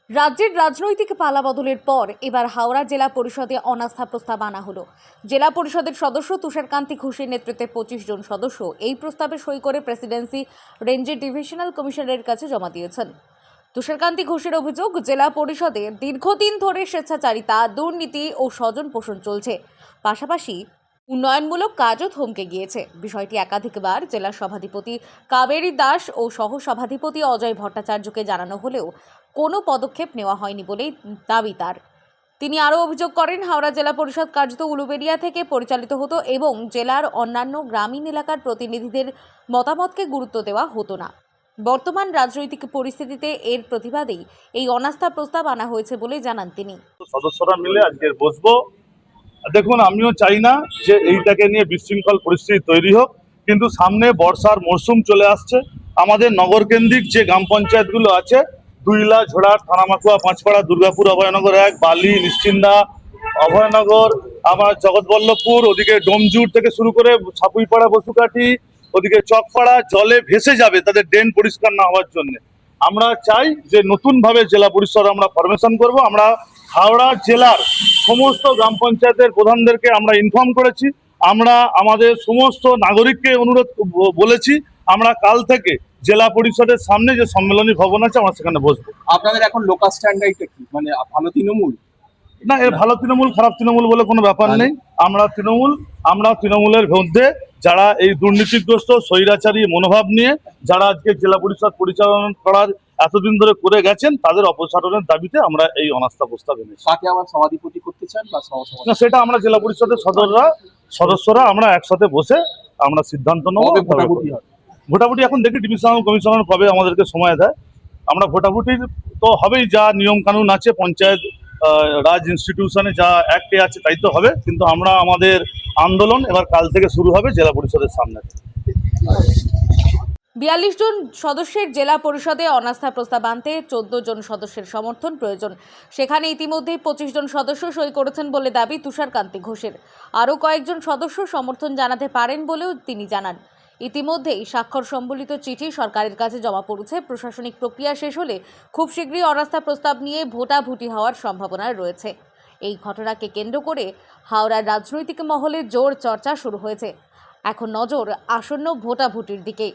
রাজ্যের রাজনৈতিক পালাবদলের পর এবার হাওড়া জেলা পরিষদে অনাস্থা প্রস্তাব আনা হলো। জেলা পরিষদের সদস্য তুষারকান্তি ঘোষের নেতৃত্বে 25 জন সদস্য এই প্রস্তাবে সই করে প্রেসিডেন্সি রেঞ্জের ডিভিশনাল কমিশনারের কাছে জমা দিয়েছেন। তুষারকান্তি ঘোষের অভিযোগ, জেলা পরিষদে দীর্ঘদিন ধরে স্বেচ্ছাচারিতা, দুর্নীতি ও স্বজন পোষণ চলছে, পাশাপাশি উন্নয়নমূলক কাজও থমকে গিয়েছে। বিষয়টি একাধিকবার জেলা সভাধিপতি কাবেরী দাস ও সহসভাধিপতি অজয় ভট্টাচার্যকে জানানো হলেও কোনো পদক্ষেপ নেওয়া হয়নি বলেই দাবি তার। তিনি আরও অভিযোগ করেন, হাওড়া জেলা পরিষদ কার্যত উলুবেড়িয়া থেকে পরিচালিত হতো এবং জেলার অন্যান্য গ্রামীণ এলাকার প্রতিনিধিদের মতামতকে গুরুত্ব দেওয়া হতো না। বর্তমান রাজনৈতিক পরিস্থিতিতে এর প্রতিবাদেই এই অনাস্থা প্রস্তাব আনা হয়েছে বলে জানান তিনি। সদস্যরা মিলে আজকে বসবো। দেখুন, আমিও চাই না যে এইটাকে নিয়ে বিশৃঙ্খল পরিস্থিতি তৈরি হোক, কিন্তু সামনে বর্ষার মরশুম চলে আসছে। আমাদের নগর কেন্দ্রিক যে গ্রাম পঞ্চায়েতগুলো আছে, দুইলা, ঝোড়ার, থানামাকুয়া, পাঁচপাড়া, দুর্গাপুর, অভয়নগর 1, বালি, নিশ্চিন্দা, অভয়নগর, আমার জগৎবল্লভপুর, ওদিকে ডোমজুর থেকে শুরু করে ছাপুইপাড়া, বসুকাঠি, ওদিকে চকপাড়া জলে ভেসে যাবে তাদের ড্রেন পরিষ্কার না হওয়ার জন্য। আমরা চাই যে নতুনভাবে জেলা পরিষদ আমরা ফরমেশন করব। আমরা হাওড়া জেলার সমস্ত গ্রাম পঞ্চায়েতের প্রধানদেরকে আমরা ইনফর্ম করেছি। আমরা আমাদের সমস্ত নাগরিককে অনুরোধ বলেছি, আমরা কাল থেকে জেলা পরিষদের সামনে যে সম্মেলনী ভবন আছে আমরা সেখানে বসবো। আপনাদের এখন লোকাল স্ট্যান্ডার্ডটা কি, মানে ভালো তৃণমূল না, এর ভালো তৃণমূল খারাপ তৃণমূল বলে কোনো ব্যাপার নেই। আমরা তৃণমূলের মধ্যে যারা এই দুর্নীতিগ্রস্ত স্বৈরাচারী মনোভাব নিয়ে যারা আজকে জেলা পরিষদ পরিচালনা করার এতদিন ধরে করে গেছেন, তাদের অপসারণের দাবিতে আমরা এই অনাস্থা প্রস্তাব এনেছি। তাকে আবার সভাধিপতি করতে চান বা না, সেটা আমরা জেলা পরিষদের সদস্যরা আমরা একসাথে বসে আমরা সিদ্ধান্ত নেব। ভোটাভুটি এখন দেখি ডিভিশনাল কমিশনার কবে আমাদেরকে সময় দেয়। আমরা ভোটাভুটির তো হবেই, যা নিয়ম কানুন আছে পঞ্চায়েত রাজ ইনস্টিটিউশনে যা অ্যাক্টে আছে তাই তো হবে, কিন্তু আমরা আমাদের আন্দোলন এবার কাল থেকে শুরু হবে জেলা পরিষদের সামনে। 42 জন সদস্যের জেলা পরিষদে অনাস্থা প্রস্তাব আনতে 14 জন সদস্যের সমর্থন প্রয়োজন। সেখানে ইতিমধ্যেই 25 জন সদস্য সই করেছেন বলে দাবি তুষারকান্তি ঘোষের। আরও কয়েকজন সদস্য সমর্থন জানাতে পারেন বলেও তিনি জানান। ইতিমধ্যেই স্বাক্ষর সম্বলিত চিঠি সরকারের কাছে জমা পড়েছে। প্রশাসনিক প্রক্রিয়া শেষ হলে খুব শীঘ্রই অনাস্থা প্রস্তাব নিয়ে ভোটাভুটি হওয়ার সম্ভাবনা রয়েছে। এই ঘটনাকে কেন্দ্র করে হাওড়ার রাজনৈতিক মহলে জোর চর্চা শুরু হয়েছে। এখন নজর আসন্ন ভোটাভুটির দিকে।